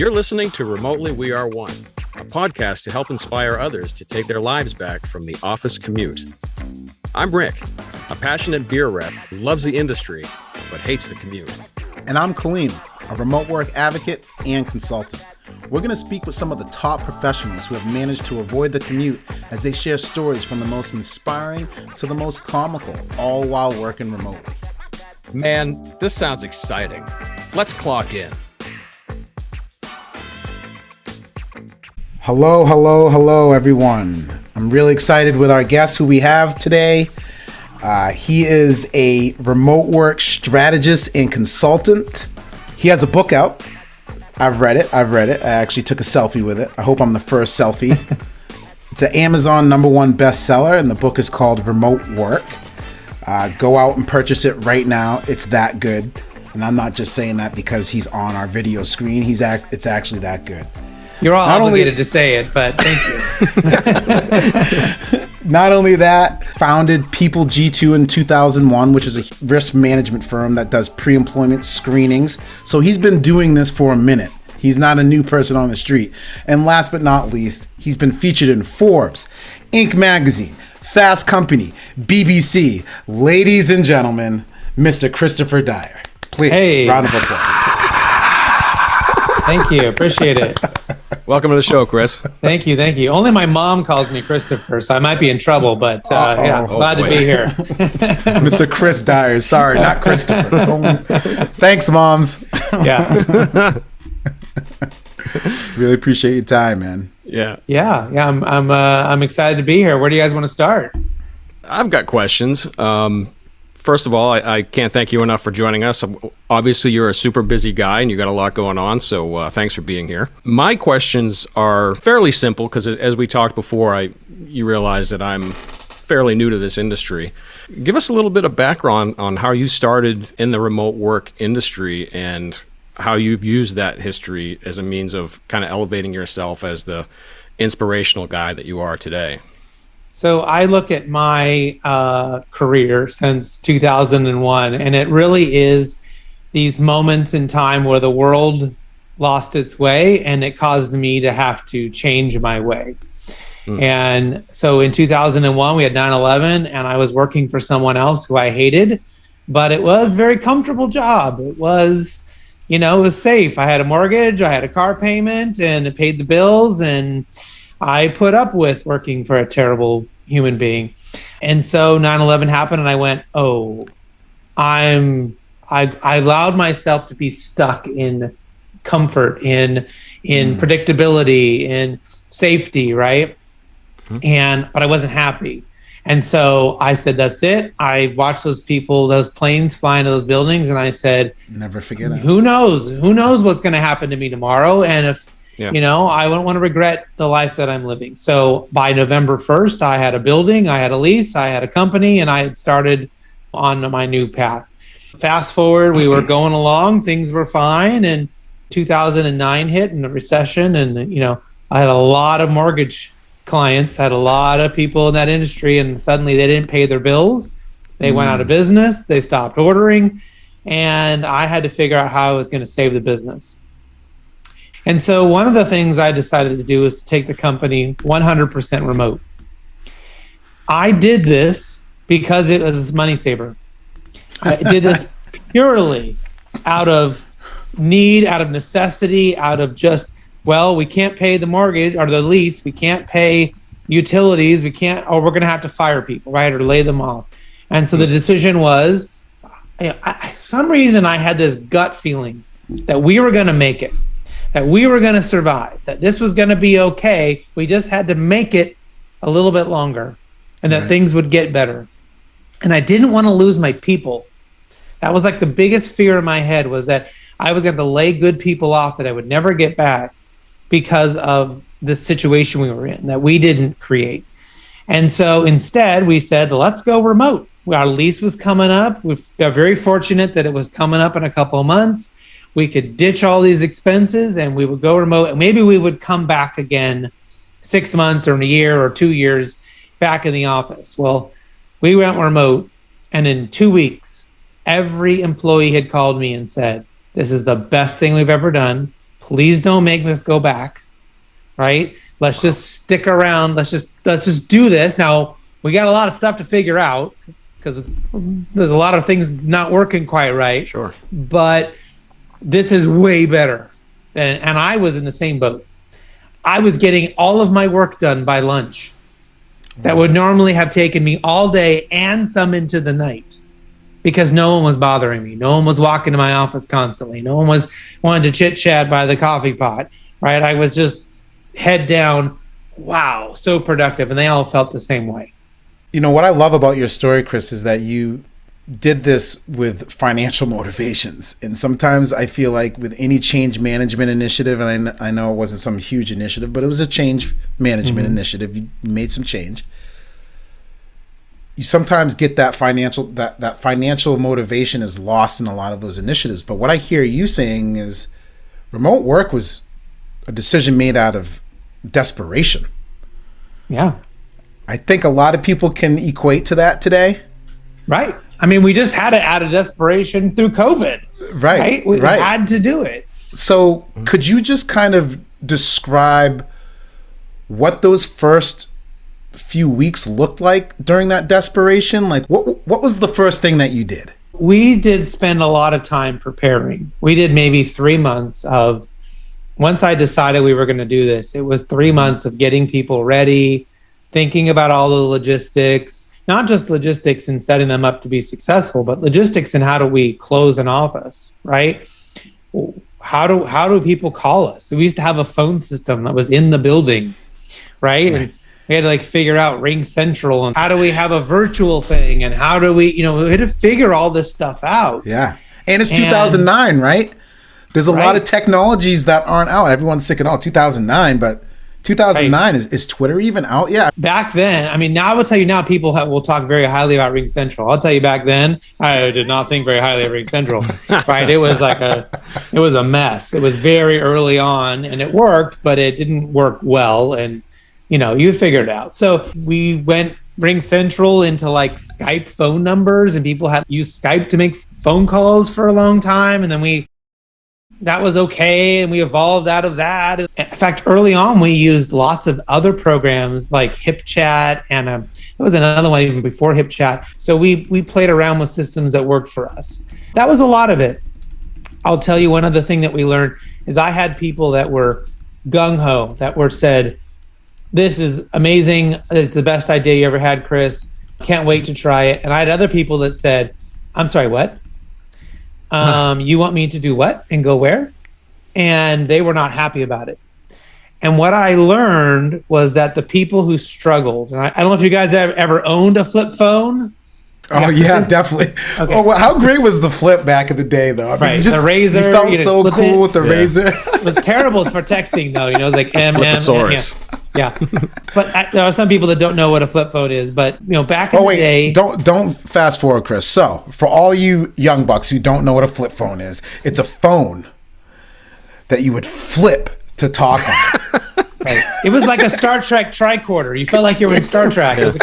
You're listening to Remotely We Are One, a podcast to help inspire others to take their lives back from the office commute. I'm Rick, a passionate beer rep who loves the industry but hates the commute. And I'm Colleen, a remote work advocate and consultant. We're going to speak with some of the top professionals who have managed to avoid the commute as they share stories from the most inspiring to the most comical, all while working remotely. Man, this sounds exciting. Let's clock in. Hello, everyone. I'm really excited with our guest who we have today. He is a remote work strategist and consultant. He has a book out. I've read it. I actually took a selfie with it. I hope I'm the first selfie. It's an Amazon #1 bestseller, and the book is called Remote Work. Go out and purchase it right now. It's that good. And I'm not just saying that because he's on our video screen. It's actually that good. You're all obligated to say it, but thank you. Not only that, founded People G2 in 2001, which is a risk management firm that does pre-employment screenings. So he's been doing this for a minute. He's not a new person on the street. And last but not least, he's been featured in Forbes, Inc. Magazine, Fast Company, BBC. Ladies and gentlemen, Mr. Christopher Dyer. Please, round of applause. Thank you. Appreciate it. Welcome to the show, Chris. Thank you. Only my mom calls me Christopher, so I might be in trouble, but glad to be here. Mr. Chris Dyer. Sorry, not Christopher. Thanks, moms. Yeah. Really appreciate your time, man. Yeah. I'm excited to be here. Where do you guys want to start? I've got questions. First of all, I can't thank you enough for joining us. Obviously, you're a super busy guy and you got a lot going on, so thanks for being here. My questions are fairly simple because as we talked before, you realize that I'm fairly new to this industry. Give us a little bit of background on how you started in the remote work industry and how you've used that history as a means of kind of elevating yourself as the inspirational guy that you are today. So I look at my career since 2001, and it really is these moments in time where the world lost its way, and it caused me to have to change my way. And so in 2001, we had 9/11, and I was working for someone else who I hated, but it was a very comfortable job. It was, it was safe. I had a mortgage, I had a car payment, and it paid the bills, and I put up with working for a terrible human being. And so 9/11 happened and I went, I allowed myself to be stuck in comfort, in predictability, in safety, right? But I wasn't happy. And so I said, that's it. I watched those planes fly into those buildings, and I said, never forget it. Who knows what's going to happen to me tomorrow? And if I don't want to regret the life that I'm living. So by November 1st, I had a building, I had a lease, I had a company, and I had started on my new path. Fast forward, we were going along, things were fine, and 2009 hit and the recession, and I had a lot of mortgage clients, had a lot of people in that industry, and suddenly they didn't pay their bills. They went out of business, they stopped ordering, and I had to figure out how I was going to save the business. And so one of the things I decided to do was to take the company 100% remote. I did this because it was a money saver. I did this purely out of need, out of necessity, out of just, we can't pay the mortgage or the lease, we can't pay utilities, we're going to have to fire people, right, or lay them off. And so the decision was, for some reason I had this gut feeling that we were going to make it, that we were going to survive, that this was going to be okay. We just had to make it a little bit longer, and that things would get better. And I didn't want to lose my people. That was like the biggest fear in my head, was that I was going to lay good people off that I would never get back because of the situation we were in, that we didn't create. And so instead we said, let's go remote. Our lease was coming up. We got very fortunate that it was coming up in a couple of months. We could ditch all these expenses and we would go remote, and maybe we would come back again 6 months or a year or 2 years back in the office. Well, we went remote, and in 2 weeks, every employee had called me and said, this is the best thing we've ever done. please don't make us go back, right? Let's just stick around. Let's just do this. Now, we got a lot of stuff to figure out because there's a lot of things not working quite right. Sure. But this is way better. And I was in the same boat. I was getting all of my work done by lunch that would normally have taken me all day and some into the night because no one was bothering me. No one was walking to my office constantly. No one was wanting to chit chat by the coffee pot, right? I was just head down. Wow, so productive. And they all felt the same way. You know, what I love about your story, Chris, is that you did this with financial motivations. And sometimes I feel like with any change management initiative, and I know it wasn't some huge initiative, but it was a change management initiative. You made some change. You sometimes get that financial motivation is lost in a lot of those initiatives. But what I hear you saying is remote work was a decision made out of desperation. Yeah. I think a lot of people can equate to that today. Right. I mean, we just had it out of desperation through COVID. Right. We had to do it. So could you just kind of describe what those first few weeks looked like during that desperation? Like what was the first thing that you did? We did spend a lot of time preparing. We did maybe 3 months of, once I decided we were going to do this, it was 3 months of getting people ready, thinking about all the logistics, not just logistics in setting them up to be successful, but logistics in how do we close an office, right? How do people call us? We used to have a phone system that was in the building, right? And we had to like figure out Ring Central and how do we have a virtual thing and how do we, we had to figure all this stuff out. Yeah. And it's 2009, right? There's a lot of technologies that aren't out. Everyone's thinking, 2009, but 2009 is Twitter even out? Yeah. Back then, I mean, now I will tell you now, people will talk very highly about Ring Central. I'll tell you back then, I did not think very highly of Ring Central, right? It was it was a mess. It was very early on and it worked, but it didn't work well. And, you figured it out. So we went Ring Central into like Skype phone numbers and people had used Skype to make phone calls for a long time. And then that was okay, and we evolved out of that. In fact, early on, we used lots of other programs like HipChat, and there was another one even before HipChat. So we played around with systems that worked for us. That was a lot of it. I'll tell you one other thing that we learned is I had people that were gung-ho, that were said, this is amazing, it's the best idea you ever had, Chris. Can't wait to try it. And I had other people that said, I'm sorry, what? You want me to do what and go where? And they were not happy about it. And what I learned was that the people who struggled, and I don't know if you guys ever owned a flip phone. Oh, yeah, definitely. Okay. Oh, well, how great was the flip back in the day, though? I mean, the razor. You felt so cool with the razor. It was terrible for texting, though. It was like Fliposaurus. Yeah. But there are some people that don't know what a flip phone is. But, back in the day. Don't fast forward, Chris. So, for all you young bucks who don't know what a flip phone is, it's a phone that you would flip to talk on. Right. It was like a Star Trek tricorder. You felt like you were in Star Trek. It was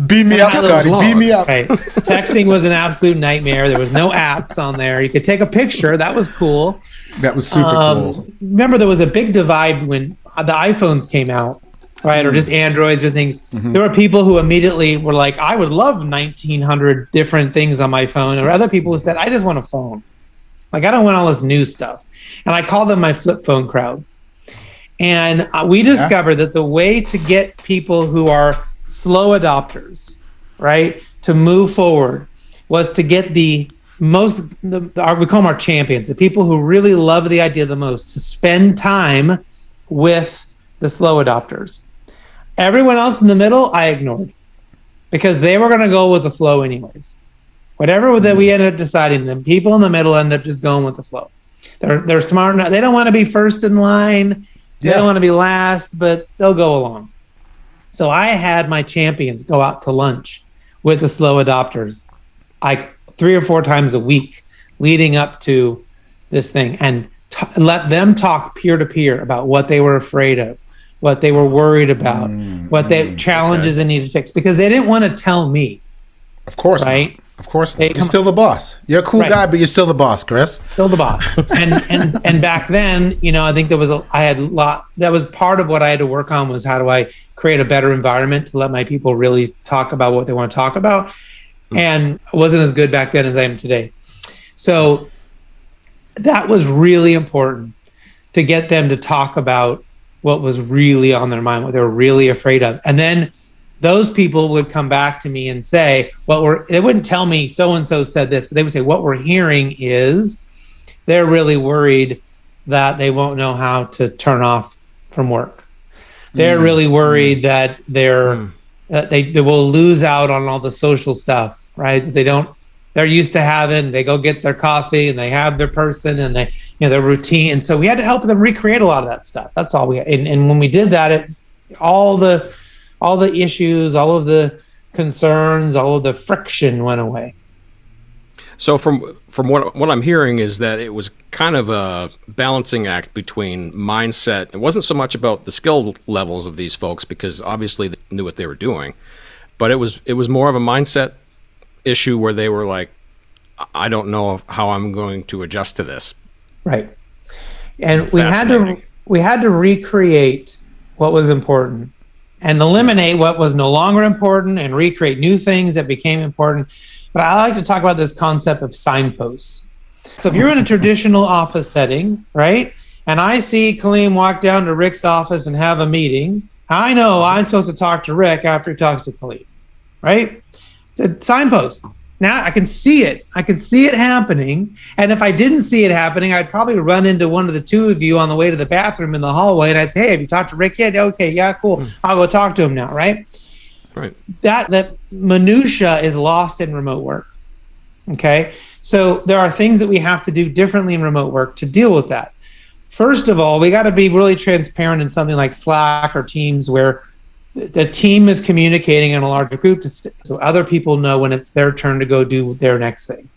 beam me up, Scotty. Beam me up. Right. Texting was an absolute nightmare. There was no apps on there. You could take a picture. That was cool. That was super cool. Remember, there was a big divide when the iPhones came out, right? Or just Androids or things. There were people who immediately were like, I would love 1,900 different things on my phone. Or other people who said, I just want a phone. Like, I don't want all this new stuff. And I call them my flip phone crowd. And we discovered that the way to get people who are slow adopters, right, to move forward was to get we call them our champions, the people who really love the idea the most, to spend time with the slow adopters. Everyone else in the middle, I ignored because they were going to go with the flow anyways. Whatever that we ended up deciding, them people in the middle ended up just going with the flow. They're smart enough. They don't want to be first in line. They don't want to be last, but they'll go along. So I had my champions go out to lunch with the slow adopters, like 3 or 4 times a week leading up to this thing, and let them talk peer to peer about what they were afraid of, what they were worried about, what they challenges they needed to fix, because they didn't want to tell me. Of course, right? Of course, you're still the boss. You're a cool guy, but you're still the boss, Chris. Still the boss. And back then, I think that was part of what I had to work on, was how do I create a better environment to let my people really talk about what they want to talk about. And I wasn't as good back then as I am today. So that was really important, to get them to talk about what was really on their mind, what they were really afraid of. And then those people would come back to me and say, they wouldn't tell me so-and-so said this, but they would say, what we're hearing is they're really worried that they won't know how to turn off from work. They're really worried that they will lose out on all the social stuff, right? They're used to having, they go get their coffee and they have their person and they, their routine. And so we had to help them recreate a lot of that stuff. That's all and when we did that, all the issues, all of the concerns, all of the friction went away. So from what I'm hearing is that it was kind of a balancing act between mindset. It wasn't so much about the skill levels of these folks, because obviously they knew what they were doing, but it was more of a mindset issue where they were like, I don't know how I'm going to adjust to this. Right. And we had to recreate what was important and eliminate what was no longer important and recreate new things that became important. But I like to talk about this concept of signposts. So if you're in a traditional office setting, right, and I see Kaleem walk down to Rick's office and have a meeting, I know I'm supposed to talk to Rick after he talks to Kaleem, right? It's a signpost. Now I can see it. I can see it happening. And if I didn't see it happening, I'd probably run into one of the two of you on the way to the bathroom in the hallway, and I'd say, hey, have you talked to Rick yet? Okay, yeah, cool. I'll go talk to him now, right? Right. That minutia is lost in remote work. Okay. So there are things that we have to do differently in remote work to deal with that. First of all, we got to be really transparent in something like Slack or Teams, where the team is communicating in a larger group so other people know when it's their turn to go do their next thing.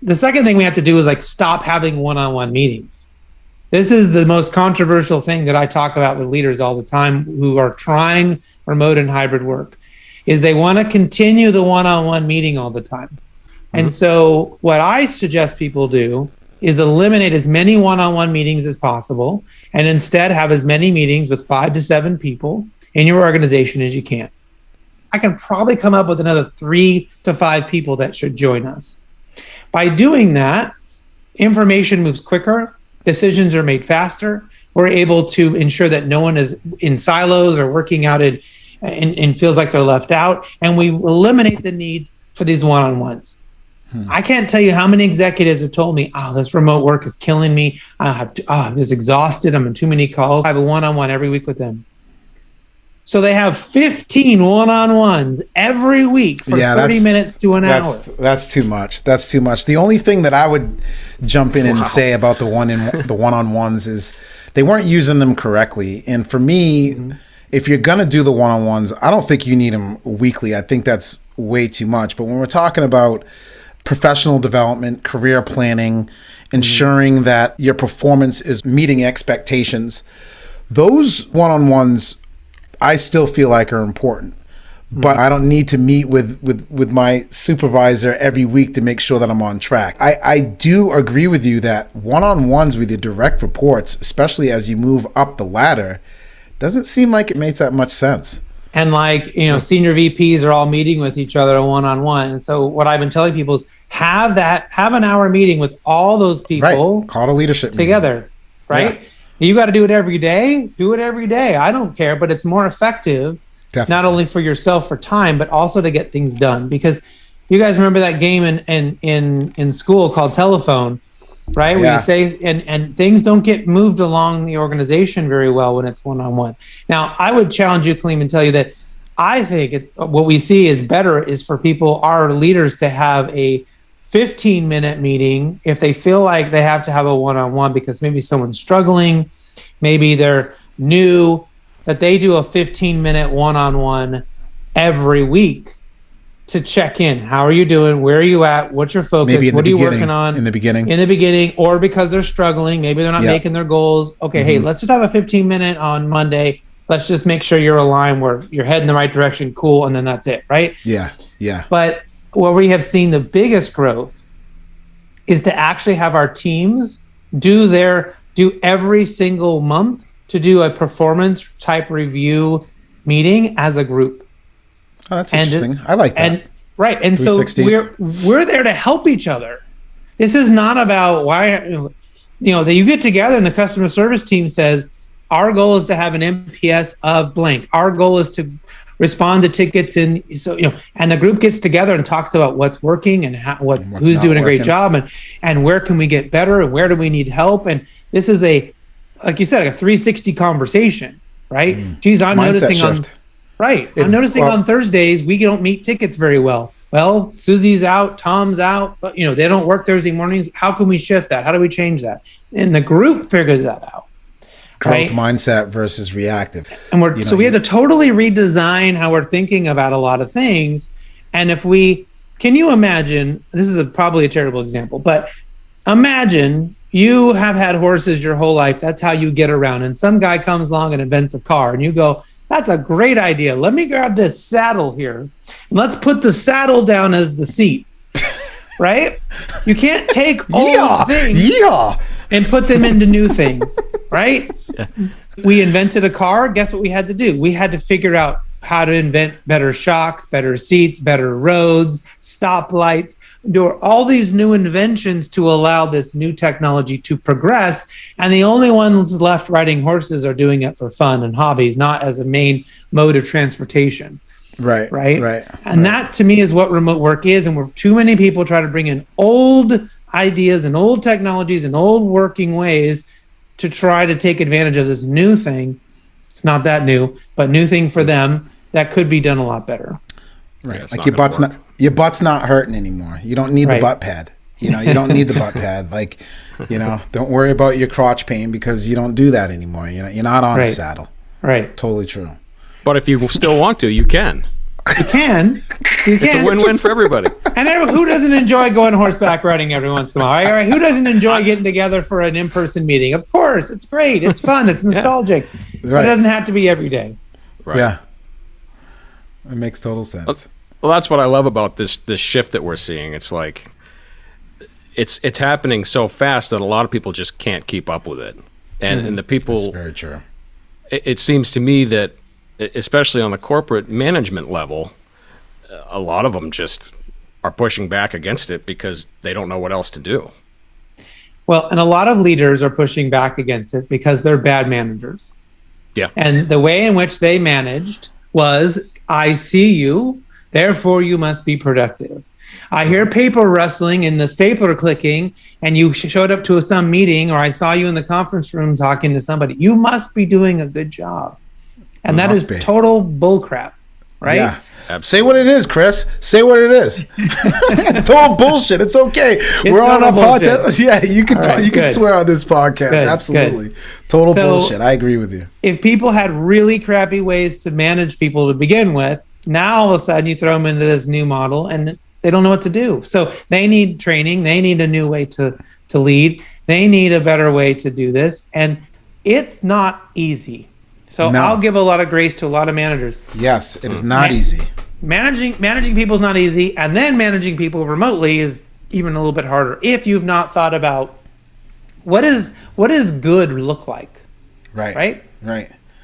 The second thing we have to do is stop having one-on-one meetings. This is the most controversial thing that I talk about with leaders all the time who are trying remote and hybrid work, is they want to continue the one-on-one meeting all the time. And so what I suggest people do is eliminate as many one-on-one meetings as possible, and instead have as many meetings with 5 to 7 people in your organization as you can. I can probably come up with another 3 to 5 people that should join us. By doing that, information moves quicker, decisions are made faster. We're able to ensure that no one is in silos or working out and feels like they're left out. And we eliminate the need for these one-on-ones. I can't tell you how many executives have told me, this remote work is killing me. I'm just exhausted. I'm in too many calls. I have a one-on-one every week with them. So they have 15 one-on-ones every week for 30 minutes to an hour. That's too much. That's too much. The only thing that I would jump in and say about the one-on-ones is they weren't using them correctly. And for me, if you're going to do the one-on-ones, I don't think you need them weekly. I think that's way too much. But when we're talking about professional development, career planning, ensuring that your performance is meeting expectations, those one-on-ones I still feel like are important, but I don't need to meet with my supervisor every week to make sure that I'm on track. I do agree with you that one-on-ones with your direct reports, especially as you move up the ladder, doesn't seem like it makes that much sense. And senior VPs are all meeting with each other one-on-one. And so what I've been telling people is have an hour meeting with all those people. Right. Call a leadership together, meeting. Right? Yeah. You got to do it every day. Do it every day. I don't care, but it's more effective, not only for yourself for time, but also to get things done. Because you guys remember that game in school called telephone, right? Where you say, and things don't get moved along the organization very well when it's one-on-one. Now, I would challenge you, Kaleem, and tell you that I think what we see is better is for our leaders to have a 15-minute meeting if they feel like they have to have a one-on-one because maybe someone's struggling, maybe they're new, that they do a 15-minute one-on-one every week to check in. How are you doing? Where are you at? What's your focus? What are you working on? In the beginning, or because they're struggling, maybe they're not making their goals. Okay, hey, let's just have a 15-minute on Monday. Let's just make sure you're aligned where you're heading the right direction. Cool. And then that's it, right? Yeah. But where we have seen the biggest growth is to actually have our teams do every single month to do a performance type review meeting as a group. Oh, that's interesting. I like that. And right. And so we're there to help each other. This is not about that you get together and the customer service team says, our goal is to have an NPS of blank. Our goal is to respond to tickets and the group gets together and talks about what's working and who's doing a great job and where can we get better and where do we need help. And this is like you said, a 360 conversation, right? Geez, I'm noticing on Thursdays we don't meet tickets very well. Well, Susie's out, Tom's out, but they don't work Thursday mornings. How can we shift that? How do we change that? And the group figures that out. Growth mindset versus reactive. And we had to totally redesign how we're thinking about a lot of things. And can you imagine, this is probably a terrible example, but imagine you have had horses your whole life. That's how you get around. And some guy comes along and invents a car and you go, that's a great idea. Let me grab this saddle here and let's put the saddle down as the seat, right? You can't take old things and put them into new things, right? Yeah. We invented a car. Guess what we had to do? We had to figure out how to invent better shocks, better seats, better roads, stoplights, do all these new inventions to allow this new technology to progress. And the only ones left riding horses are doing it for fun and hobbies, not as a main mode of transportation. Right. And that to me is what remote work is. And too many people try to bring in old ideas and old technologies and old working ways to try to take advantage of this new thing. It's not that new, but new thing for them that could be done a lot better. Right. Yeah, like your butt's not hurting anymore. You don't need the butt pad. You don't need the butt pad. Like, don't worry about your crotch pain because you don't do that anymore. You're not on a saddle. Right. Totally true. But if you still want to, you can. You can. It's a win-win for everybody. And who doesn't enjoy going horseback riding every once in a while? Right? Who doesn't enjoy getting together for an in-person meeting? Of course, it's great. It's fun. It's nostalgic. Yeah. But it doesn't have to be every day. Right. Yeah. It makes total sense. Well, that's what I love about this shift that we're seeing. It's like it's happening so fast that a lot of people just can't keep up with it. And the people... That's very true. It seems to me that, especially on the corporate management level, a lot of them just are pushing back against it because they don't know what else to do. Well, and a lot of leaders are pushing back against it because they're bad managers. Yeah. And the way in which they managed was, I see you, therefore you must be productive. I hear paper rustling and the stapler clicking, and you showed up to some meeting, or I saw you in the conference room talking to somebody. You must be doing a good job. And that is total bullcrap, right? Yeah. Absolutely. Say what it is, Chris. Say what it is. It's total bullshit. It's okay. We're on a podcast. Yeah, you can talk, you can swear on this podcast. Good, Absolutely. Good. Total bullshit. I agree with you. If people had really crappy ways to manage people to begin with, now all of a sudden you throw them into this new model and they don't know what to do. So they need training. They need a new way to lead. They need a better way to do this. And it's not easy. So I'll give a lot of grace to a lot of managers. Yes, it is not easy. Managing people is not easy, and then managing people remotely is even a little bit harder if you've not thought about what is good look like. Right.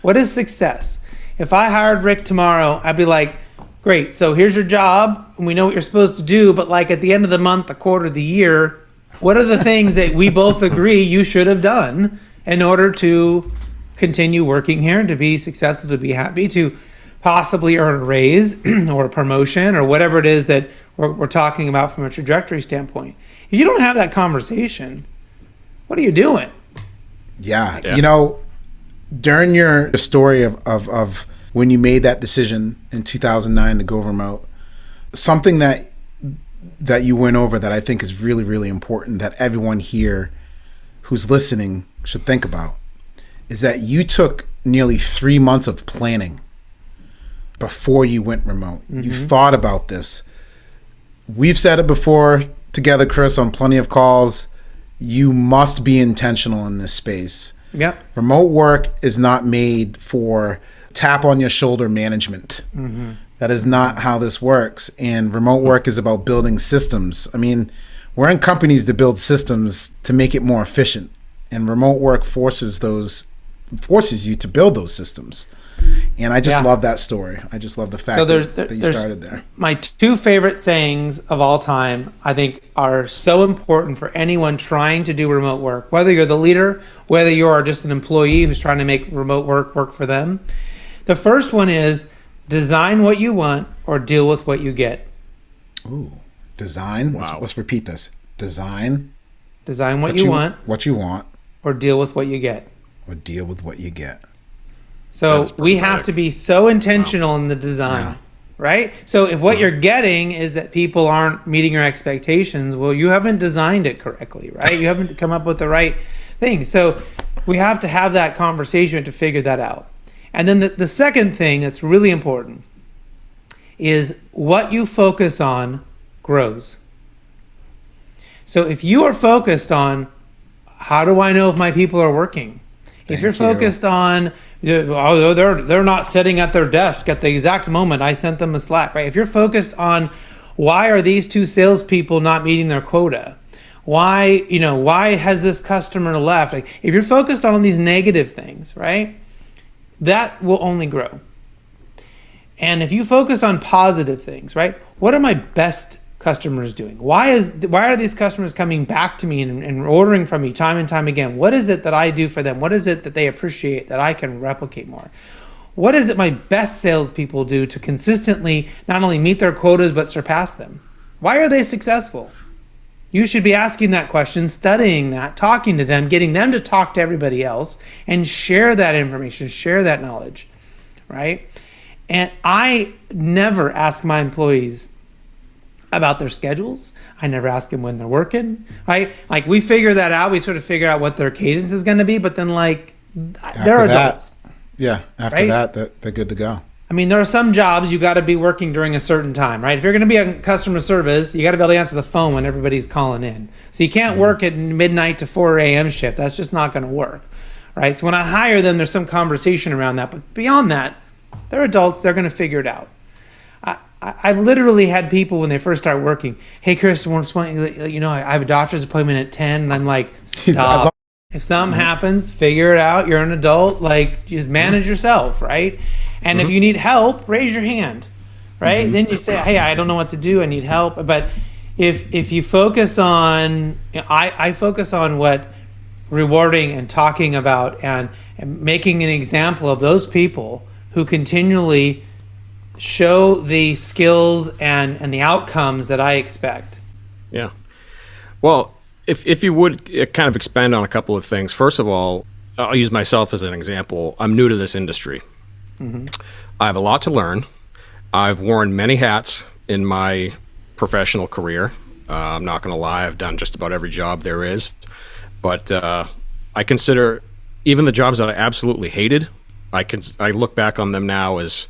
What is success? If I hired Rick tomorrow, I'd be like, great, so here's your job, and we know what you're supposed to do, but like at the end of the month, the quarter, the year, what are the things that we both agree you should have done in order to continue working here and to be successful, to be happy, to possibly earn a raise or a promotion or whatever it is that we're talking about from a trajectory standpoint. If you don't have that conversation, what are you doing? Yeah. During your story of when you made that decision in 2009 to go remote, something that you went over that I think is really, really important that everyone here who's listening should think about is that you took nearly 3 months of planning before you went remote. Mm-hmm. You thought about this. We've said it before together, Chris, on plenty of calls. You must be intentional in this space. Yep. Remote work is not made for tap on your shoulder management. Mm-hmm. That is not how this works. And remote work is about building systems. I mean, we're in companies to build systems to make it more efficient. And remote work forces you to build those systems. And I just love that story. I just love the fact that you started there. My two favorite sayings of all time, I think, are so important for anyone trying to do remote work, whether you're the leader, whether you are just an employee who's trying to make remote work for them. The first one is design what you want or deal with what you get. Ooh, design. Wow. Let's repeat this. Design what you want. What you want. Or deal with what you get. Or deal with what you get. So we have to be so intentional in the design, right? So if what you're getting is that people aren't meeting your expectations, well, you haven't designed it correctly, right? You haven't come up with the right thing. So we have to have that conversation to figure that out. And then the second thing that's really important is what you focus on grows. So if you are focused on, how do I know if my people are working? If you're focused on, oh, they're not sitting at their desk at the exact moment I sent them a Slack, right? If you're focused on, why are these two salespeople not meeting their quota? Why has this customer left? Like, if you're focused on these negative things, right, that will only grow. And if you focus on positive things, right, what are my best customers doing? Why are these customers coming back to me and ordering from me time and time again? What is it that I do for them? What is it that they appreciate that I can replicate more? What is it my best salespeople do to consistently not only meet their quotas but surpass them? Why are they successful? You should be asking that question, studying that, talking to them, getting them to talk to everybody else and share that information, share that knowledge, right? And I never ask my employees about their schedules. I never ask them when they're working, right? Like, we figure that out. We sort of figure out what their cadence is going to be, but then they're adults. After that, they're good to go. I mean, there are some jobs you got to be working during a certain time, right? If you're going to be on customer service, you got to be able to answer the phone when everybody's calling in. So you can't work at midnight to 4 a.m. shift. That's just not going to work, right? So when I hire them, there's some conversation around that. But beyond that, they're adults. They're going to figure it out. I've literally had people when they first start working, hey, Chris, I have a doctor's appointment at 10. And I'm like, stop. If something happens, figure it out. You're an adult. Like, just manage yourself, right? And if you need help, raise your hand, right? Then you say, hey, I don't know what to do. I need help. But if you focus on, I focus on what rewarding and talking about and making an example of those people who continually show the skills and the outcomes that I expect. Yeah. Well, if you would kind of expand on a couple of things. First of all, I'll use myself as an example. I'm new to this industry. I have a lot to learn. I've worn many hats in my professional career. I'm not going to lie. I've done just about every job there is. But I consider even the jobs that I absolutely hated, I look back on them now as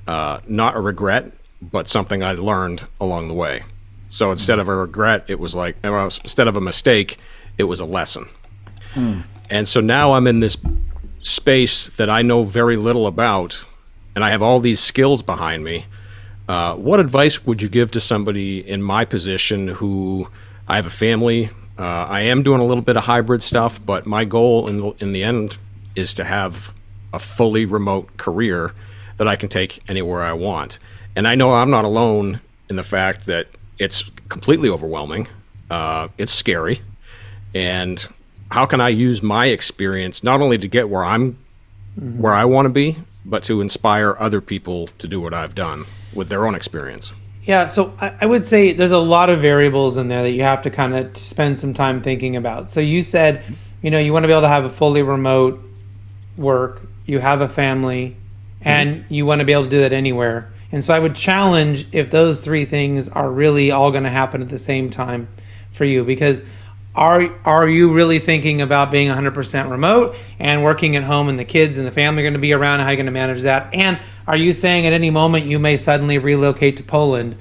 not a regret, but something I learned along the way. So instead of a regret, it was like, instead of a mistake, it was a lesson. And so now I'm in this space that I know very little about, and I have all these skills behind me. What advice would you give to somebody in my position who, I have a family, I am doing a little bit of hybrid stuff, but my goal in the end is to have a fully remote career that I can take anywhere I want. And I know I'm not alone in the fact that it's completely overwhelming. It's scary. And how can I use my experience not only to get where I want to be, but to inspire other people to do what I've done with their own experience? Yeah, so I would say there's a lot of variables in there that you have to kind of spend some time thinking about. So you said, you want to be able to have a fully remote work, you have a family, and you want to be able to do that anywhere. And so I would challenge if those three things are really all going to happen at the same time for you, because are you really thinking about being 100% remote and working at home, and the kids and the family are going to be around, and how are you going to manage that? And are you saying at any moment you may suddenly relocate to Poland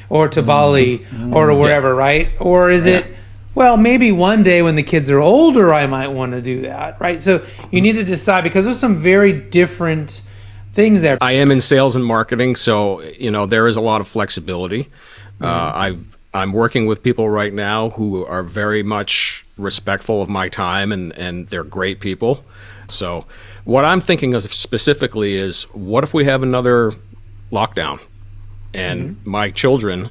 or to Bali or to wherever, right? Or is it, well, maybe one day when the kids are older, I might want to do that, right? So you need to decide, because there's some very different things there. I am in sales and marketing, so there is a lot of flexibility. I'm working with people right now who are very much respectful of my time, and they're great people. So what I'm thinking of specifically is, what if we have another lockdown and my children,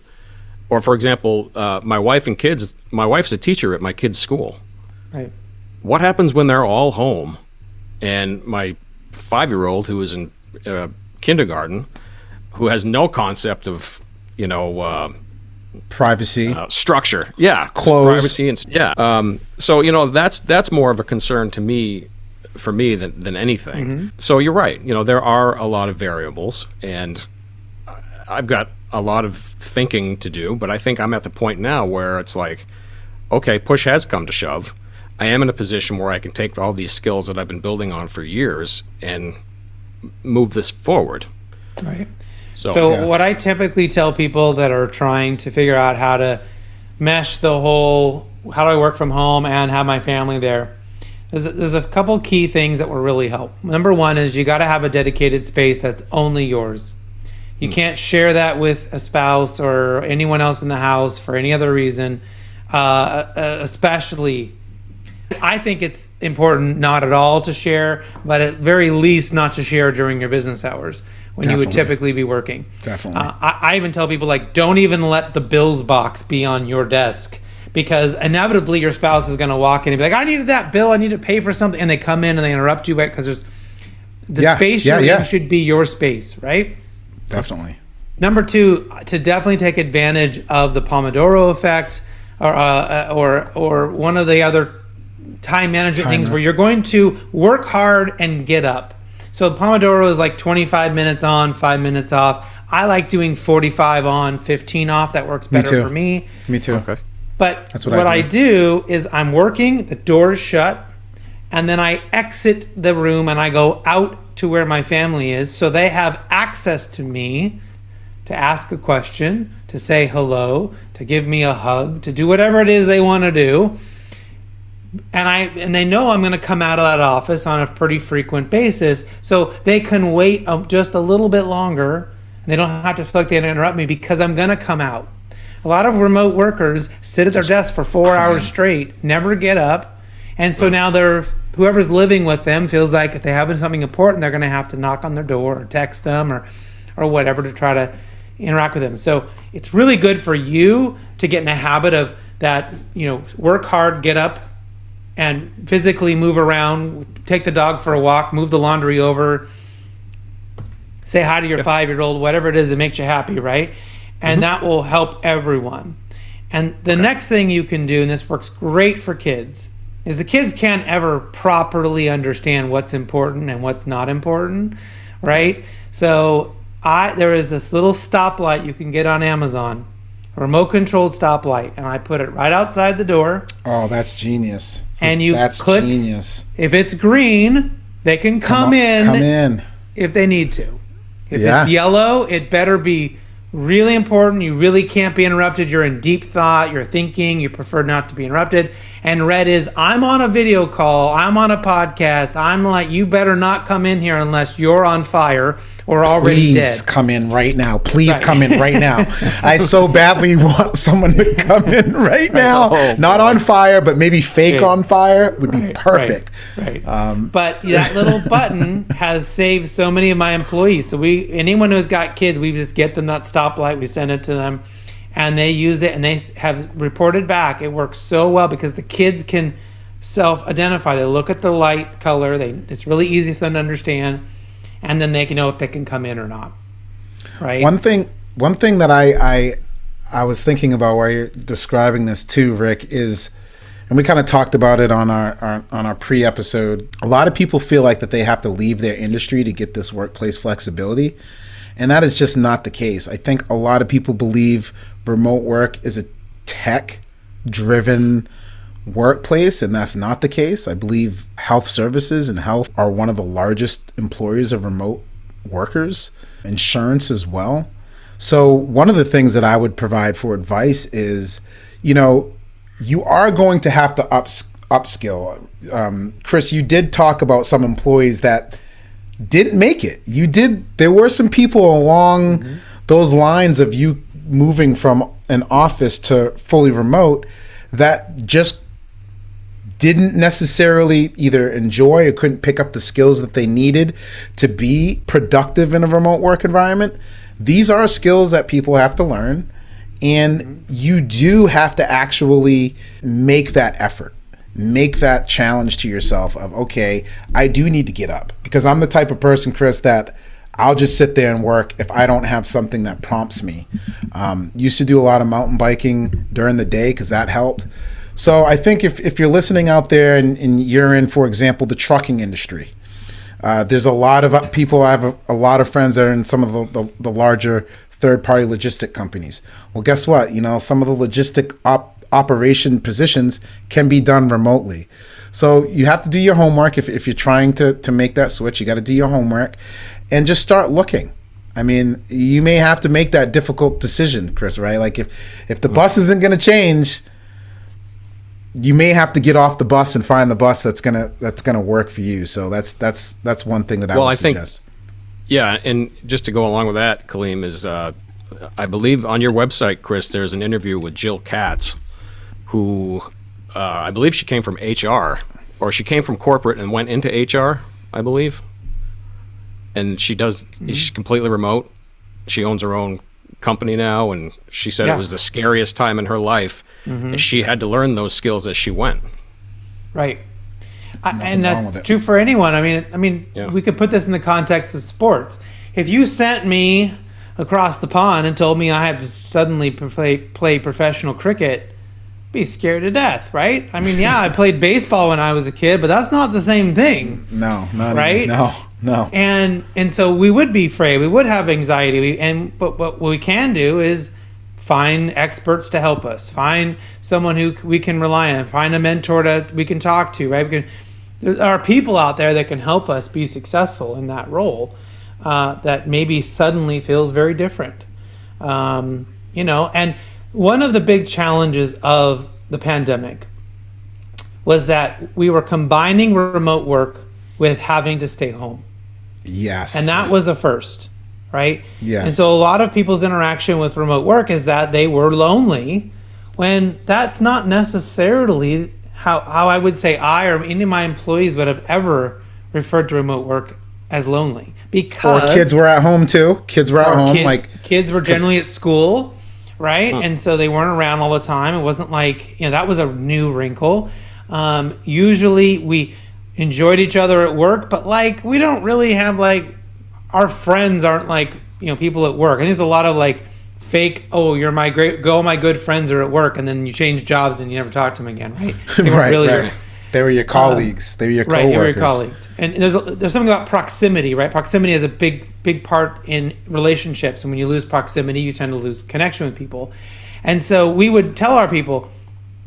or for example, my wife and kids, my wife's a teacher at my kids' school. Right. What happens when they're all home and my 5-year-old who is in kindergarten, who has no concept of, privacy, structure, clothes, privacy, and so that's more of a concern to me, for me, than anything. So you're right. There are a lot of variables, and I've got a lot of thinking to do. But I think I'm at the point now where it's like, okay, push has come to shove. I am in a position where I can take all these skills that I've been building on for years and move this forward. Right. So yeah. What I typically tell people that are trying to figure out how to mesh the whole, how do I work from home and have my family there, there's a couple key things that will really help. Number one is you got to have a dedicated space that's only yours. You can't share that with a spouse or anyone else in the house for any other reason, especially. I think it's important not at all to share, but at very least not to share during your business hours when you would typically be working. Definitely. I even tell people, like, don't even let the bills box be on your desk, because inevitably your spouse is going to walk in and be like, I needed that bill, I need to pay for something, and they come in and they interrupt you because there's the space you're in should be your space, right? Definitely. Number two, to definitely take advantage of the Pomodoro effect, or one of the other time management things where you're going to work hard and get up. So Pomodoro is like 25 minutes on, 5 minutes off. I like doing 45 on, 15 off. That works better for me. Me too. Okay. But that's what I do is I'm working, the door's shut, and then I exit the room and I go out to where my family is, so they have access to me to ask a question, to say hello, to give me a hug, to do whatever it is they want to do. And they know I'm going to come out of that office on a pretty frequent basis, so they can wait just a little bit longer, and they don't have to feel like they interrupt me because I'm going to come out. A lot of remote workers sit at their desk for 4 hours straight, never get up, and so now whoever's living with them feels like if they have something important, they're going to have to knock on their door or text them or whatever to try to interact with them. So it's really good for you to get in a habit of that, work hard, get up, and physically move around, take the dog for a walk, move the laundry over, say hi to your 5-year-old, whatever it is that makes you happy, right? And that will help everyone. And the next thing you can do, and this works great for kids, is the kids can't ever properly understand what's important and what's not important, right? So there is this little stoplight you can get on Amazon, a remote controlled stoplight, and I put it right outside the door. Oh, that's genius. And you click, genius. If it's green, they can come in if they need to. If it's yellow, it better be really important. You really can't be interrupted. You're in deep thought. You're thinking. You prefer not to be interrupted. And red is, I'm on a video call. I'm on a podcast. I'm like, you better not come in here unless you're on fire or already dead. Please come in right now. Please come in right now. I so badly want someone to come in right now. Not on fire, but maybe fake on fire would be perfect. Right. But that little button has saved so many of my employees. So anyone who's got kids, we just get them that stoplight. We send it to them, and they use it, and they have reported back. It works so well because the kids can self-identify. They look at the light color. It's really easy for them to understand. And then they can know if they can come in or not, right? One thing that I was thinking about while you're describing this too, Rick, is, and we kind of talked about it on our pre-episode. A lot of people feel like that they have to leave their industry to get this workplace flexibility, and that is just not the case. I think a lot of people believe remote work is a tech-driven workplace, and that's not the case. I believe health services and health are one of the largest employers of remote workers, insurance as well. So one of the things that I would provide for advice is, you are going to have to upskill. Chris, you did talk about some employees that didn't make it. There were some people along those lines of you moving from an office to fully remote that just didn't necessarily either enjoy or couldn't pick up the skills that they needed to be productive in a remote work environment. These are skills that people have to learn, and you do have to actually make that effort, make that challenge to yourself of, okay, I do need to get up, because I'm the type of person, Chris, that I'll just sit there and work if I don't have something that prompts me. Used to do a lot of mountain biking during the day because that helped. So I think if you're listening out there and you're in, for example, the trucking industry, there's a lot of people. I have a lot of friends that are in some of the larger third-party logistic companies. Well, guess what? Some of the logistic operation positions can be done remotely. So you have to do your homework. If you're trying to make that switch, you got to do your homework and just start looking. I mean, you may have to make that difficult decision, Chris, right? Like if the bus isn't going to change, you may have to get off the bus and find the bus that's gonna work for you. So that's one thing that I would suggest. Yeah, and just to go along with that, Kaleem, is I believe on your website, Chris, there's an interview with Jill Katz, who I believe she came from HR, or she came from corporate and went into HR, I believe. And she's completely remote. She owns her own company now, and she said it was the scariest time in her life. She had to learn those skills as she went. Right. And that's true for anyone. I mean, we could put this in the context of sports. If you sent me across the pond and told me I had to suddenly play professional cricket, I'd be scared to death, right? I mean, I played baseball when I was a kid, but that's not the same thing. No, not right? Even, no. And so we would be afraid. We would have anxiety. But what we can do is find experts to help us. Find someone who we can rely on. Find a mentor that we can talk to, right? There are people out there that can help us be successful in that role that maybe suddenly feels very different. And one of the big challenges of the pandemic was that we were combining remote work with having to stay home. Yes. And that was a first, right? Yes. And so a lot of people's interaction with remote work is that they were lonely, when that's not necessarily how I would say I or any of my employees would have ever referred to remote work as lonely. Because or kids were at home too. Kids were at home. Kids were generally at school, right? And so they weren't around all the time. It wasn't like, that was a new wrinkle. Usually we enjoyed each other at work, but we don't really have our friends aren't people at work. And there's a lot of fake, you're my good friends are at work, and then you change jobs and you never talk to them again, right? They weren't right. They were your colleagues. They were your coworkers. Right, they were your colleagues. And there's something about proximity, right? Proximity is a big part in relationships, and when you lose proximity, you tend to lose connection with people. And so we would tell our people,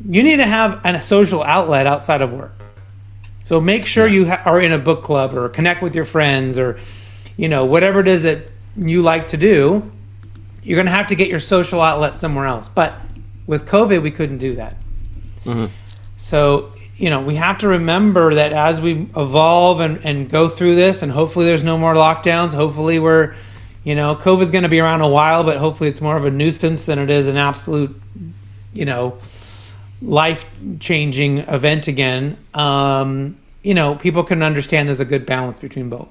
you need to have a social outlet outside of work. So make sure you are in a book club or connect with your friends or, whatever it is that you like to do. You're going to have to get your social outlet somewhere else. But with COVID, we couldn't do that. So, we have to remember that as we evolve and go through this, and hopefully there's no more lockdowns. Hopefully we're, COVID's going to be around a while, but hopefully it's more of a nuisance than it is an absolute, life-changing event again. People can understand there's a good balance between both.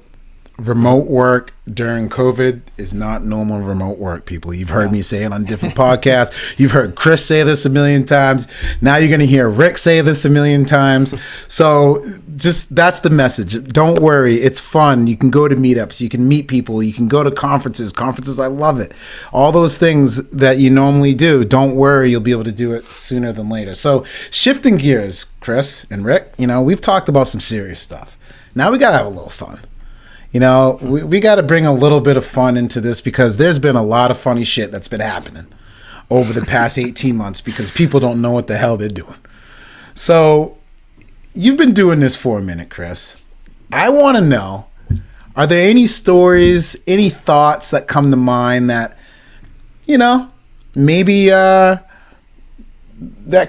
Remote work during COVID is not normal remote work, people. You've heard me say it on different podcasts. You've heard Chris say this a million times. Now you're going to hear Rick say this a million times. So just that's the message. Don't worry. It's fun. You can go to meetups. You can meet people. You can go to conferences. I love it. All those things that you normally do, don't worry. You'll be able to do it sooner than later. So shifting gears, Chris and Rick, we've talked about some serious stuff. Now we got to have a little fun. We got to bring a little bit of fun into this, because there's been a lot of funny shit that's been happening over the past 18 months because people don't know what the hell they're doing. So you've been doing this for a minute, Chris. I want to know, are there any stories, any thoughts that come to mind that, maybe that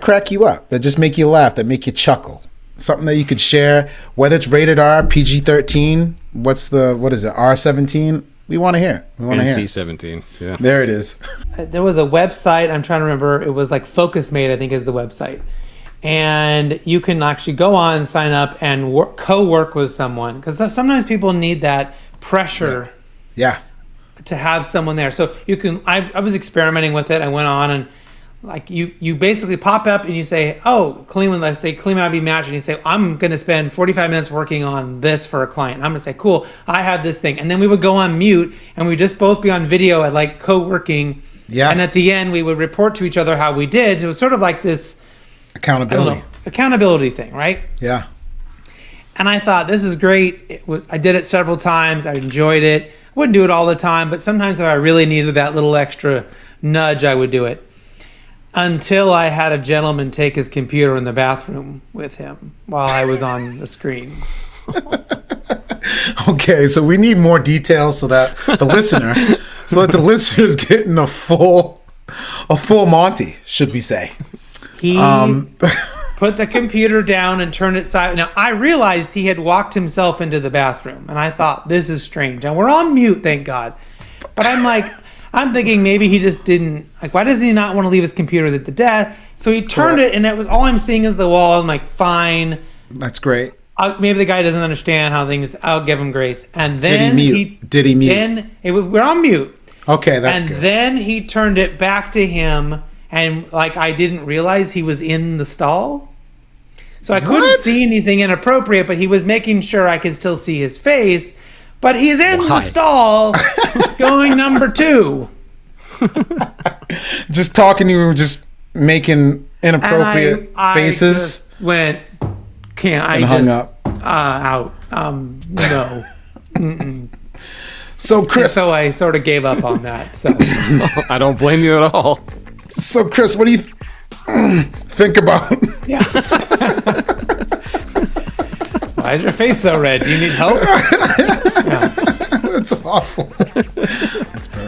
crack you up, that just make you laugh, that make you chuckle? something that you could share, whether it's rated R, PG-13, what is it, R-17? We want to hear it. We want to hear it. NC-17, yeah. There it is. There was a website, I'm trying to remember, it was like Focus Mate, I think is the website. And you can actually go on, sign up, and co-work with someone. Because sometimes people need that pressure to have someone there. So you can, I was experimenting with it. I went on and like you basically pop up and you say, oh, Cleveland, let's say Cleveland IB match. And you say, I'm going to spend 45 minutes working on this for a client. And I'm going to say, cool, I have this thing. And then we would go on mute and we'd just both be on video at like co-working. Yeah. And at the end, we would report to each other how we did. It was sort of like this accountability thing, right? Yeah. And I thought, this is great. I did it several times. I enjoyed it. I wouldn't do it all the time, but sometimes if I really needed that little extra nudge, I would do it. Until I had a gentleman take his computer in the bathroom with him while I was on the screen. Okay, so we need more details so that the listener's getting a full Monty, should we say. He put the computer down and turned it sideways. Now, I realized he had walked himself into the bathroom, and I thought, this is strange. And we're on mute, thank God. But I'm thinking maybe he just didn't, like, why does he not want to leave his computer at the desk? So he turned it, and it was all I'm seeing is the wall. I'm like, fine. That's great. Maybe the guy doesn't understand how things, I'll give him grace. And then Did he mute? We're on mute. Okay, that's good. And then he turned it back to him, and like I didn't realize he was in the stall. So I couldn't see anything inappropriate, but he was making sure I could still see his face. But he's in the stall going number 2. Just talking to you, just making inappropriate faces. I just went, hung up. Out. No. So Chris, so I sort of gave up on that. So I don't blame you at all. So Chris, what do you think about? Yeah. Why is your face so red? Do you need help? Yeah. That's awful.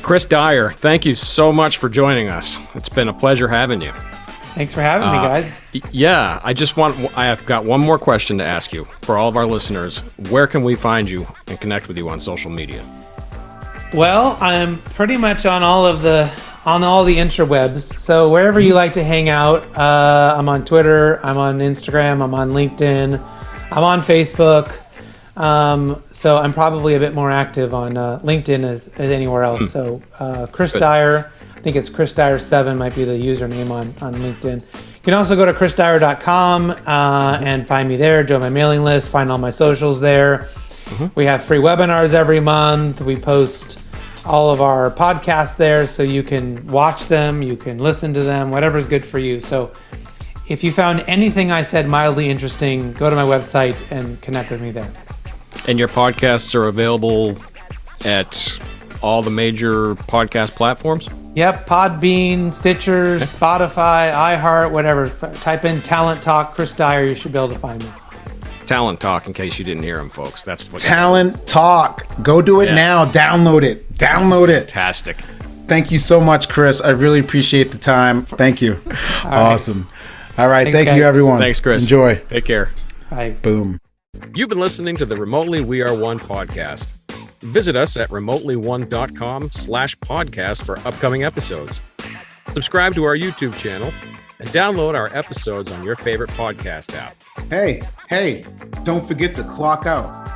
Chris Dyer, thank you so much for joining us. It's been a pleasure having you. Thanks for having me, guys. Yeah, I have got one more question to ask you. For all of our listeners, where can we find you and connect with you on social media? Well, I'm pretty much on all the interwebs. So wherever you like to hang out, I'm on Twitter, I'm on Instagram, I'm on LinkedIn, I'm on Facebook. So I'm probably a bit more active on LinkedIn as anywhere else. So Chris Dyer, I think it's Chris Dyer 7 might be the username on LinkedIn. You can also go to chrisdyer.com and find me there, join my mailing list, find all my socials there. Mm-hmm. We have free webinars every month. We post all of our podcasts there, so you can watch them, you can listen to them, whatever's good for you. So if you found anything I said mildly interesting, go to my website and connect with me there. And your podcasts are available at all the major podcast platforms? Yep, Podbean, Stitcher, Spotify, iHeart, whatever. Type in Talent Talk, Chris Dyer, you should be able to find me. Talent Talk, in case you didn't hear him, folks. That's what Talent Talk. Go do it now. Download it. Fantastic. Thank you so much, Chris. I really appreciate the time. Thank you. Awesome. All right. Thanks, thank you, everyone. Thanks, Chris. Enjoy. Take care. Bye. Boom. You've been listening to the Remotely We Are One podcast. Visit us at remotelyone.com/podcast for upcoming episodes. Subscribe to our YouTube channel and download our episodes on your favorite podcast app. Hey, don't forget to clock out.